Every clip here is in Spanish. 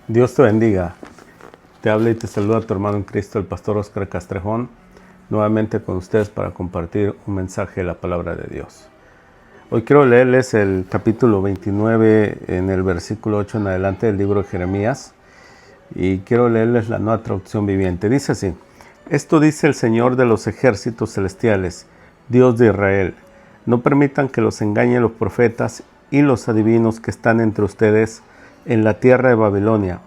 Dios te bendiga. Te habla y te saluda tu hermano en Cristo, el pastor Oscar Castrejón, nuevamente con ustedes para compartir un mensaje de la palabra de Dios. Hoy quiero leerles el capítulo 29 en el versículo 8 en adelante del libro de Jeremías y quiero leerles la nueva traducción viviente. Dice así: Esto dice el Señor de los ejércitos celestiales, Dios de Israel: no permitan que los engañen los profetas y los adivinos que están entre ustedes en la tierra de Babilonia.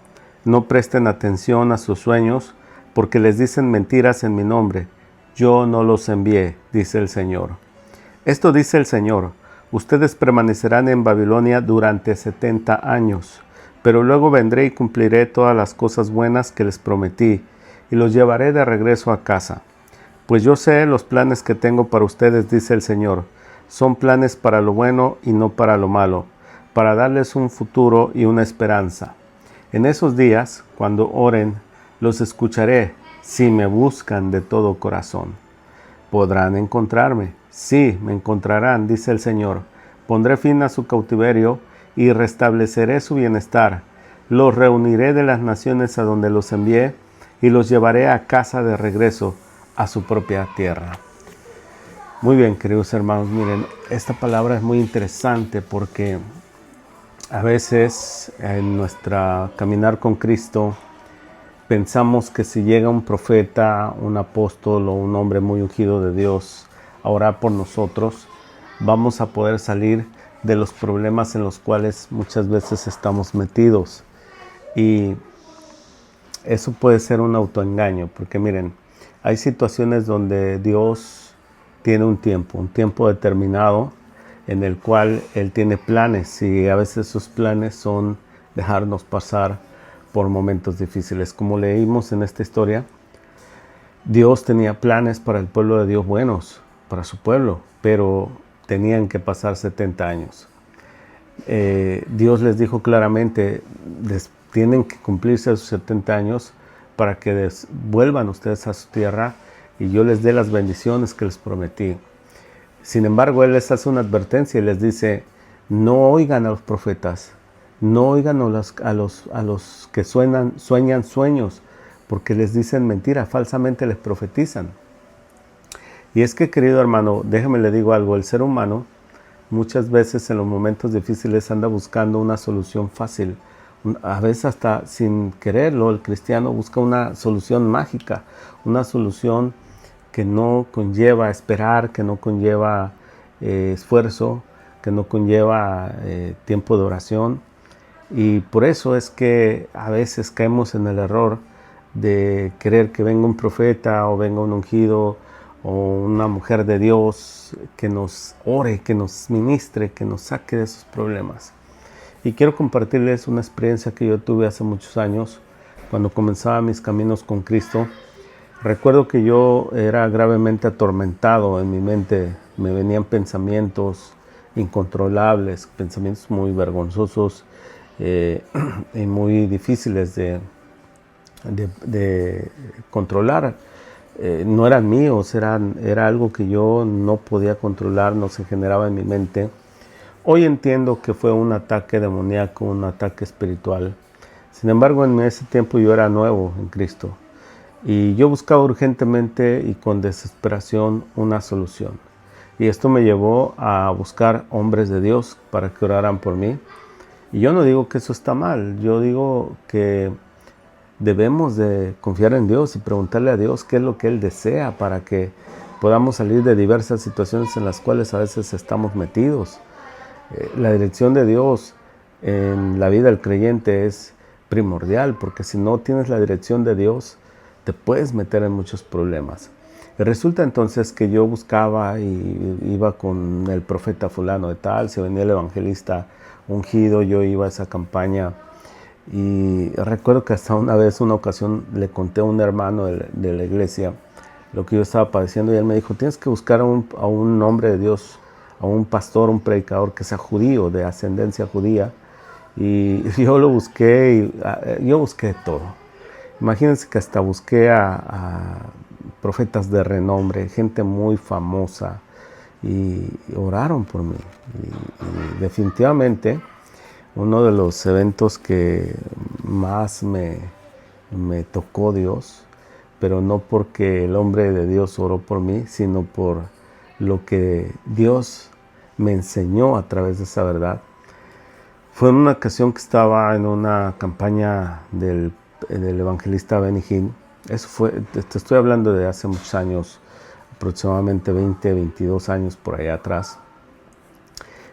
No presten atención a sus sueños, porque les dicen mentiras en mi nombre. Yo no los envié, dice el Señor. Esto dice el Señor: ustedes permanecerán en Babilonia durante 70 años, pero luego vendré y cumpliré todas las cosas buenas que les prometí, y los llevaré de regreso a casa. Pues yo sé los planes que tengo para ustedes, dice el Señor. Son planes para lo bueno y no para lo malo, para darles un futuro y una esperanza. En esos días, cuando oren, los escucharé, si me buscan de todo corazón. ¿Podrán encontrarme? Sí, me encontrarán, dice el Señor. Pondré fin a su cautiverio y restableceré su bienestar. Los reuniré de las naciones a donde los envié y los llevaré a casa de regreso a su propia tierra. Muy bien, queridos hermanos, miren, esta palabra es muy interesante porque a veces en nuestra caminar con Cristo pensamos que si llega un profeta, un apóstol o un hombre muy ungido de Dios a orar por nosotros, vamos a poder salir de los problemas en los cuales muchas veces estamos metidos. Y eso puede ser un autoengaño, porque miren, hay situaciones donde Dios tiene un tiempo determinado en el cual Él tiene planes, y a veces esos planes son dejarnos pasar por momentos difíciles. Como leímos en esta historia, Dios tenía planes para el pueblo de Dios buenos, para su pueblo, pero tenían que pasar 70 años. Dios les dijo claramente, tienen que cumplirse esos 70 años para que vuelvan ustedes a su tierra y yo les dé las bendiciones que les prometí. Sin embargo, Él les hace una advertencia y les dice: no oigan a los profetas, no oigan a los que sueñan sueños, porque les dicen mentira, falsamente les profetizan. Y es que, querido hermano, déjeme le digo algo: el ser humano muchas veces en los momentos difíciles anda buscando una solución fácil. A veces hasta sin quererlo, el cristiano busca una solución mágica, una solución que no conlleva esperar, que no conlleva esfuerzo, que no conlleva tiempo de oración. Y por eso es que a veces caemos en el error de querer que venga un profeta o venga un ungido o una mujer de Dios que nos ore, que nos ministre, que nos saque de esos problemas. Y quiero compartirles una experiencia que yo tuve hace muchos años, cuando comenzaba mis caminos con Cristo. Recuerdo que yo era gravemente atormentado en mi mente. Me venían pensamientos incontrolables, pensamientos muy vergonzosos y muy difíciles de controlar. No eran míos, era algo que yo no podía controlar, no se generaba en mi mente. Hoy entiendo que fue un ataque demoníaco, un ataque espiritual. Sin embargo, en ese tiempo yo era nuevo en Cristo. Y yo buscaba urgentemente y con desesperación una solución. Y esto me llevó a buscar hombres de Dios para que oraran por mí. Y yo no digo que eso está mal. Yo digo que debemos de confiar en Dios y preguntarle a Dios qué es lo que Él desea para que podamos salir de diversas situaciones en las cuales a veces estamos metidos. La dirección de Dios en la vida del creyente es primordial, porque si no tienes la dirección de Dios, te puedes meter en muchos problemas. Y resulta entonces que yo buscaba y iba con el profeta fulano de tal, si venía el evangelista ungido, yo iba a esa campaña. Y recuerdo que hasta una ocasión, le conté a un hermano de la iglesia lo que yo estaba padeciendo, y él me dijo: tienes que buscar a un hombre de Dios, a un pastor, un predicador que sea judío, de ascendencia judía. Y yo lo busqué, y yo busqué todo. Imagínense que hasta busqué a profetas de renombre, gente muy famosa, y oraron por mí. Y definitivamente uno de los eventos que más me tocó Dios, pero no porque el hombre de Dios oró por mí, sino por lo que Dios me enseñó a través de esa verdad. Fue en una ocasión que estaba en una campaña del evangelista Benny Hinn. Eso fue, te estoy hablando de hace muchos años, aproximadamente 20, 22 años por allá atrás.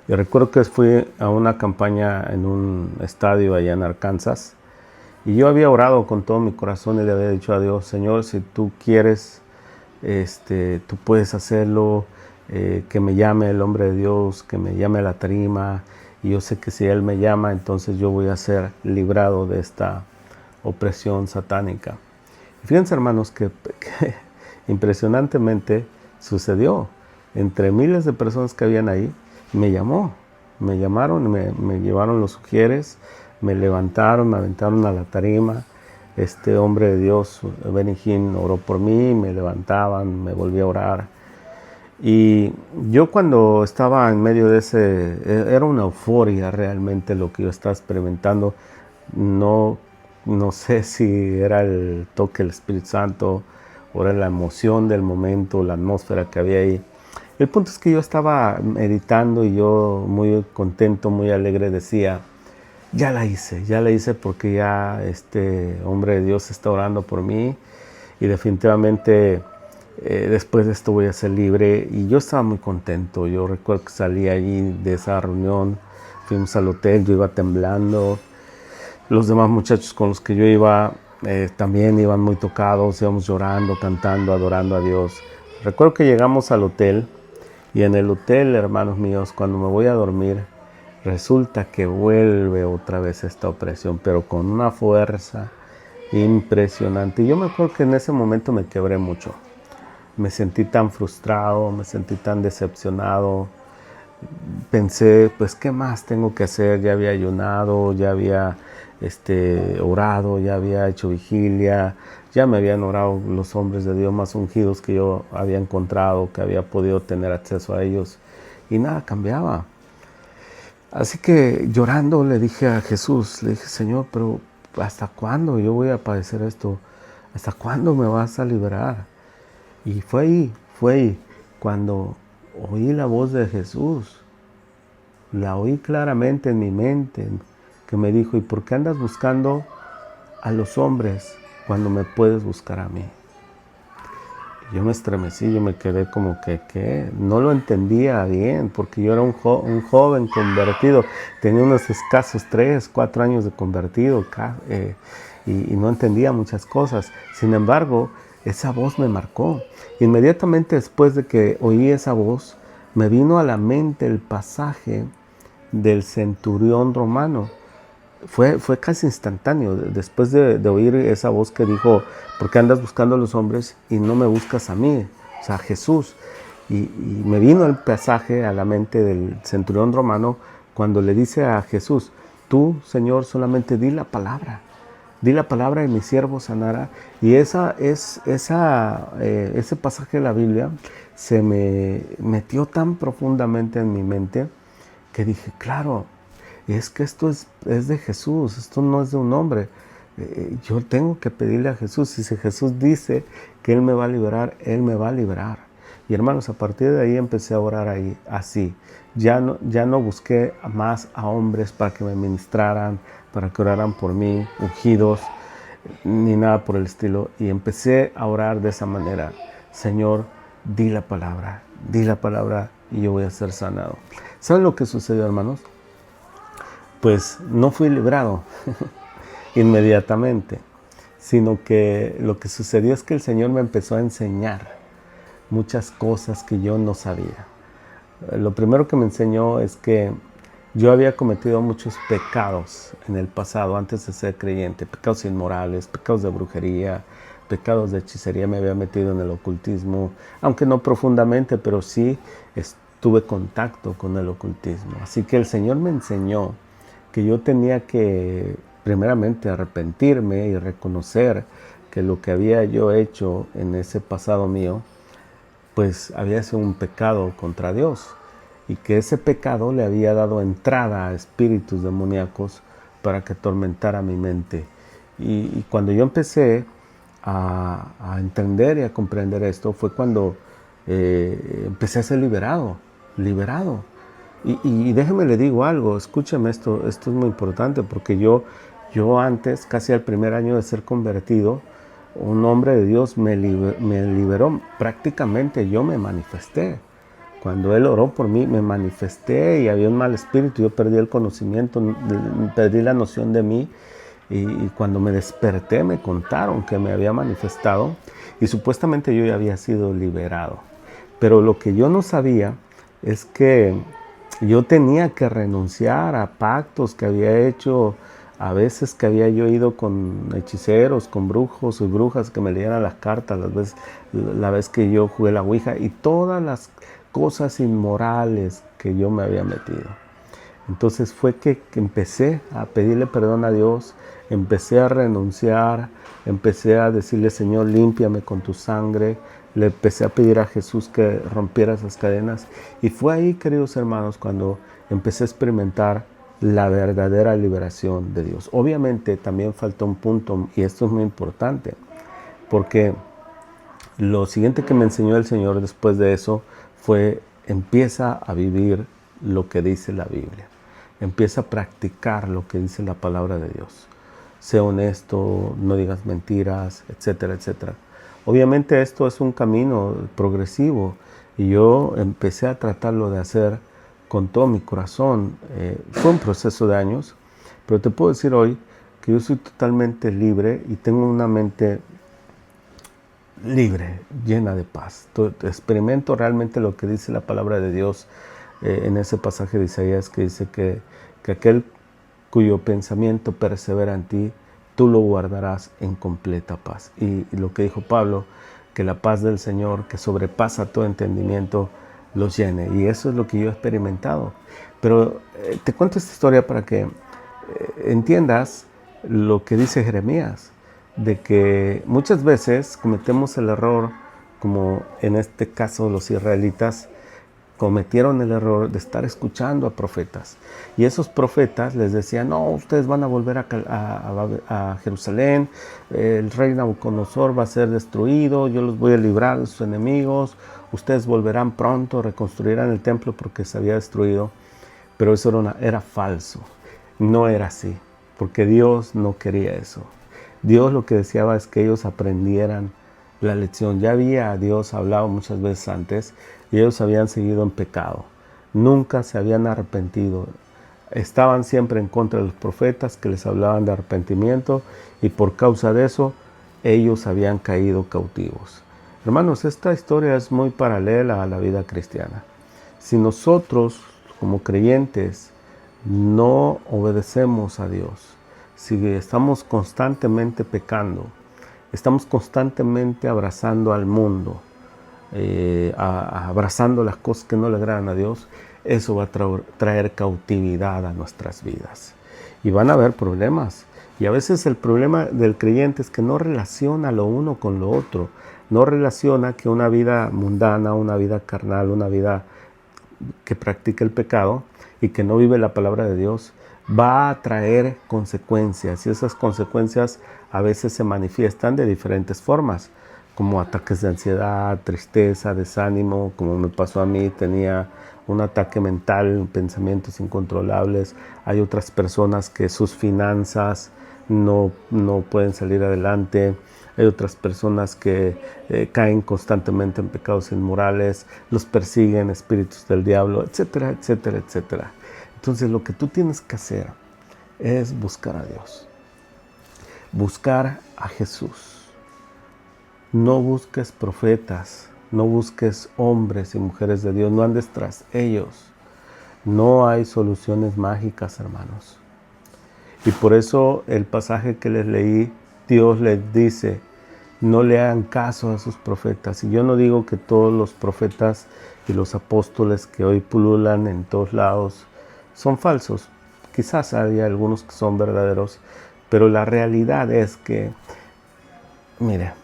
Y recuerdo que fui a una campaña en un estadio allá en Arkansas. Y yo había orado con todo mi corazón y le había dicho a Dios: Señor, si tú quieres, tú puedes hacerlo, que me llame el hombre de Dios, que me llame a la tarima. Y yo sé que si Él me llama, entonces yo voy a ser librado de esta opresión satánica. Y fíjense, hermanos, que impresionantemente sucedió. Entre miles de personas que habían ahí, me llamaron, me llevaron los sugieres, me levantaron, me aventaron a la tarima. Este hombre de Dios, Benny Hinn, oró por mí, me levantaban, me volví a orar. Y yo cuando estaba en medio de era una euforia realmente lo que yo estaba experimentando. No sé si era el toque del Espíritu Santo o era la emoción del momento, la atmósfera que había ahí. El punto es que yo estaba meditando y yo muy contento, muy alegre decía: ya la hice porque ya este hombre de Dios está orando por mí y definitivamente después de esto voy a ser libre. Y yo estaba muy contento. Yo recuerdo que salí allí de esa reunión, fuimos al hotel, yo iba temblando. Los demás muchachos con los que yo iba también iban muy tocados, íbamos llorando, cantando, adorando a Dios. Recuerdo que llegamos al hotel y en el hotel, hermanos míos, cuando me voy a dormir, resulta que vuelve otra vez esta opresión, pero con una fuerza impresionante. Y yo me acuerdo que en ese momento me quebré mucho. Me sentí tan frustrado, me sentí tan decepcionado. Pensé, pues, ¿qué más tengo que hacer? Ya había ayunado, ya había orado, ya había hecho vigilia, ya me habían orado los hombres de Dios más ungidos que yo había encontrado, que había podido tener acceso a ellos, y nada cambiaba. Así que llorando le dije a Jesús, le dije: Señor, pero ¿hasta cuándo yo voy a padecer esto? ¿Hasta cuándo me vas a liberar? Y fue ahí cuando oí la voz de Jesús. La oí claramente en mi mente, que me dijo: ¿y por qué andas buscando a los hombres cuando me puedes buscar a mí? Y yo me estremecí, yo me quedé como que, ¿qué? No lo entendía bien, porque yo era un joven convertido, tenía unos escasos 3, 4 años de convertido, y no entendía muchas cosas. Sin embargo, esa voz me marcó. Inmediatamente después de que oí esa voz, me vino a la mente el pasaje del centurión romano. Fue casi instantáneo, después de oír esa voz que dijo: ¿por qué andas buscando a los hombres y no me buscas a mí? O sea, Jesús. Y me vino el pasaje a la mente del centurión romano cuando le dice a Jesús: tú, Señor, solamente di la palabra y mi siervo sanará. Y ese pasaje de la Biblia se me metió tan profundamente en mi mente que dije: claro, es que esto es de Jesús, esto no es de un hombre. Yo tengo que pedirle a Jesús, y si Jesús dice que Él me va a liberar, Él me va a liberar. Y hermanos, a partir de ahí empecé a orar ahí, así. Ya no busqué más a hombres para que me ministraran, para que oraran por mí, ungidos, ni nada por el estilo. Y empecé a orar de esa manera: Señor, di la palabra y yo voy a ser sanado. ¿Saben lo que sucedió, hermanos? Pues no fui librado inmediatamente, sino que lo que sucedió es que el Señor me empezó a enseñar muchas cosas que yo no sabía. Lo primero que me enseñó es que yo había cometido muchos pecados en el pasado, antes de ser creyente, pecados inmorales, pecados de brujería, pecados de hechicería. Me había metido en el ocultismo, aunque no profundamente, pero sí tuve contacto con el ocultismo. Así que el Señor me enseñó que yo tenía que primeramente arrepentirme y reconocer que lo que había yo hecho en ese pasado mío, pues había sido un pecado contra Dios, y que ese pecado le había dado entrada a espíritus demoníacos para que atormentara mi mente. Y cuando yo empecé a entender y a comprender esto, fue cuando empecé a ser liberado. Y déjeme le digo algo, escúcheme esto es muy importante, porque yo antes, casi al primer año de ser convertido, un hombre de Dios me liberó. Prácticamente yo me manifesté. Cuando Él oró por mí, me manifesté y había un mal espíritu. Yo perdí el conocimiento, perdí la noción de mí. Y cuando me desperté, me contaron que me había manifestado y supuestamente yo ya había sido liberado. Pero lo que yo no sabía es que yo tenía que renunciar a pactos que había hecho. A veces que había yo ido con hechiceros, con brujos y brujas que me leían las cartas, la vez que yo jugué la ouija y todas las cosas inmorales que yo me había metido. Entonces fue que empecé a pedirle perdón a Dios, empecé a renunciar, empecé a decirle, Señor, límpiame con tu sangre. Le empecé a pedir a Jesús que rompiera esas cadenas. Y fue ahí, queridos hermanos, cuando empecé a experimentar la verdadera liberación de Dios. Obviamente también falta un punto, y esto es muy importante, porque lo siguiente que me enseñó el Señor después de eso fue: empieza a vivir lo que dice la Biblia. Empieza a practicar lo que dice la palabra de Dios. Sé honesto, no digas mentiras, etcétera, etcétera. Obviamente esto es un camino progresivo y yo empecé a tratarlo de hacer con todo mi corazón. Fue un proceso de años, pero te puedo decir hoy que yo soy totalmente libre y tengo una mente libre, llena de paz. Experimento realmente lo que dice la palabra de Dios en ese pasaje de Isaías, que dice que aquel cuyo pensamiento persevera en ti, tú lo guardarás en completa paz. Y lo que dijo Pablo, que la paz del Señor, que sobrepasa todo entendimiento, los llene. Y eso es lo que yo he experimentado. Pero te cuento esta historia para que entiendas lo que dice Jeremías, de que muchas veces cometemos el error, como en este caso los israelitas cometieron el error de estar escuchando a profetas. Y esos profetas les decían: no, ustedes van a volver a Jerusalén, el rey Nabucodonosor va a ser destruido, yo los voy a librar de sus enemigos, ustedes volverán pronto, reconstruirán el templo porque se había destruido. Pero eso era falso, no era así, porque Dios no quería eso. Dios lo que deseaba es que ellos aprendieran la lección. Ya había Dios hablado muchas veces antes y ellos habían seguido en pecado. Nunca se habían arrepentido. Estaban siempre en contra de los profetas que les hablaban de arrepentimiento y por causa de eso ellos habían caído cautivos. Hermanos, esta historia es muy paralela a la vida cristiana. Si nosotros como creyentes no obedecemos a Dios, si estamos constantemente pecando, estamos constantemente abrazando al mundo, abrazando las cosas que no le agradan a Dios, eso va a traer cautividad a nuestras vidas. Y van a haber problemas. Y a veces el problema del creyente es que no relaciona lo uno con lo otro. No relaciona que una vida mundana, una vida carnal, una vida que practica el pecado y que no vive la palabra de Dios, va a traer consecuencias. Y esas consecuencias a veces se manifiestan de diferentes formas, como ataques de ansiedad, tristeza, desánimo, como me pasó a mí. Tenía un ataque mental, pensamientos incontrolables. Hay otras personas que sus finanzas no pueden salir adelante. Hay otras personas que caen constantemente en pecados inmorales, los persiguen espíritus del diablo, etcétera, etcétera, etcétera. Entonces lo que tú tienes que hacer es buscar a Dios, buscar a Jesús. No busques profetas, no busques hombres y mujeres de Dios, no andes tras ellos. No hay soluciones mágicas, hermanos. Y por eso el pasaje que les leí, Dios les dice: no le hagan caso a sus profetas. Y yo no digo que todos los profetas y los apóstoles que hoy pululan en todos lados son falsos. Quizás haya algunos que son verdaderos, pero la realidad es que, mire,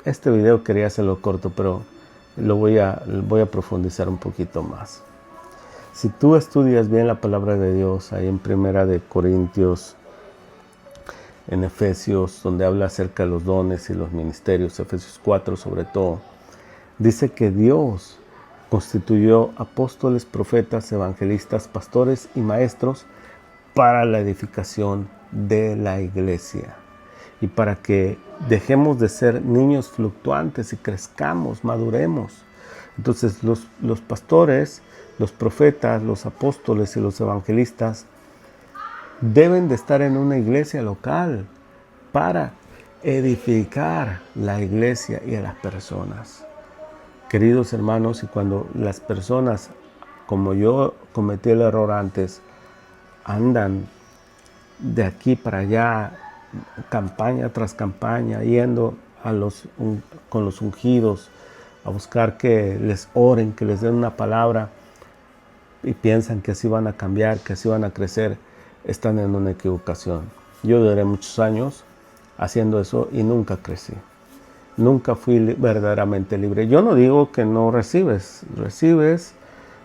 este video quería hacerlo corto, pero voy a profundizar un poquito más. Si tú estudias bien la palabra de Dios, ahí en Primera de Corintios, en Efesios, donde habla acerca de los dones y los ministerios, Efesios 4 sobre todo, dice que Dios constituyó apóstoles, profetas, evangelistas, pastores y maestros para la edificación de la iglesia y para que dejemos de ser niños fluctuantes y crezcamos, maduremos. Entonces los pastores, los profetas, los apóstoles y los evangelistas deben de estar en una iglesia local para edificar la iglesia y a las personas. Queridos hermanos, y cuando las personas, como yo cometí el error antes, andan de aquí para allá, campaña tras campaña, yendo con los ungidos a buscar que les oren, que les den una palabra, y piensan que así van a cambiar, que así van a crecer, están en una equivocación. Yo duré muchos años haciendo eso y nunca crecí. Nunca fui verdaderamente libre. Yo no digo que no recibes,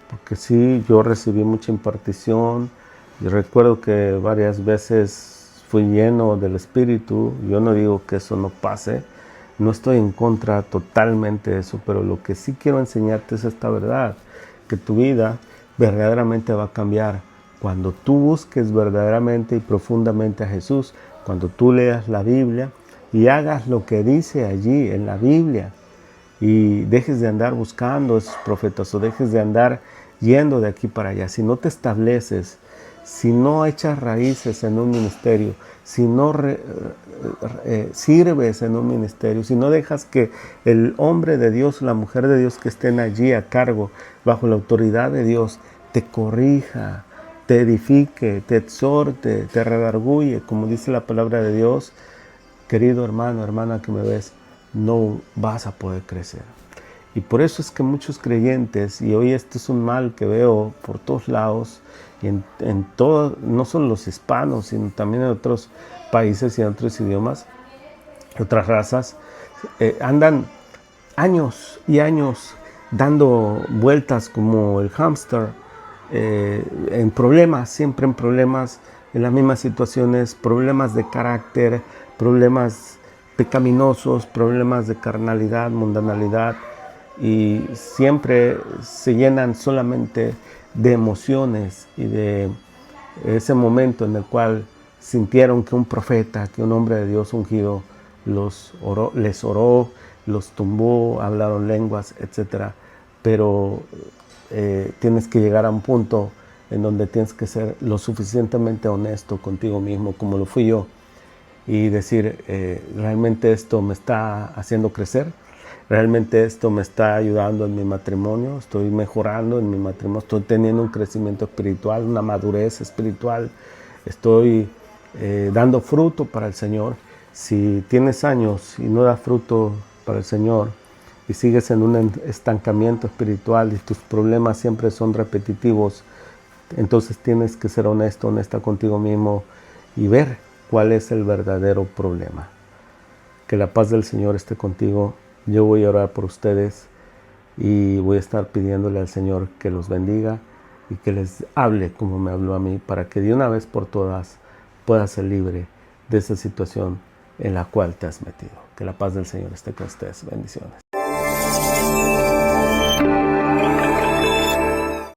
porque sí, yo recibí mucha impartición. Yo recuerdo que varias veces fui lleno del Espíritu. Yo no digo que eso no pase. No estoy en contra totalmente de eso, pero lo que sí quiero enseñarte es esta verdad, que tu vida verdaderamente va a cambiar cuando tú busques verdaderamente y profundamente a Jesús, cuando tú leas la Biblia y hagas lo que dice allí en la Biblia y dejes de andar buscando esos profetas o dejes de andar yendo de aquí para allá. Si no te estableces, si no echas raíces en un ministerio, si no sirves en un ministerio, si no dejas que el hombre de Dios, la mujer de Dios que estén allí a cargo, bajo la autoridad de Dios, te corrija, te edifique, te exhorte, te redarguye, como dice la palabra de Dios, querido hermano, hermana que me ves, no vas a poder crecer. Y por eso es que muchos creyentes, y hoy este es un mal que veo por todos lados, y en todo, no solo los hispanos, sino también en otros países y en otros idiomas, otras razas, andan años y años dando vueltas como el hámster, en problemas, siempre en problemas, en las mismas situaciones, problemas de carácter, problemas pecaminosos, problemas de carnalidad, mundanalidad, y siempre se llenan solamente de emociones y de ese momento en el cual sintieron que un profeta, que un hombre de Dios ungido les oró, los tumbó, hablaron lenguas, etc. Pero tienes que llegar a un punto en donde tienes que ser lo suficientemente honesto contigo mismo, como lo fui yo, y decir, realmente esto me está haciendo crecer, realmente esto me está ayudando en mi matrimonio, estoy mejorando en mi matrimonio, estoy teniendo un crecimiento espiritual, una madurez espiritual, estoy dando fruto para el Señor. Si tienes años y no das fruto para el Señor y sigues en un estancamiento espiritual y tus problemas siempre son repetitivos, entonces tienes que ser honesto, honesta contigo mismo y ver cuál es el verdadero problema. Que la paz del Señor esté contigo. Yo voy a orar por ustedes y voy a estar pidiéndole al Señor que los bendiga y que les hable como me habló a mí, para que de una vez por todas puedas ser libre de esa situación en la cual te has metido. Que la paz del Señor esté con ustedes. Bendiciones.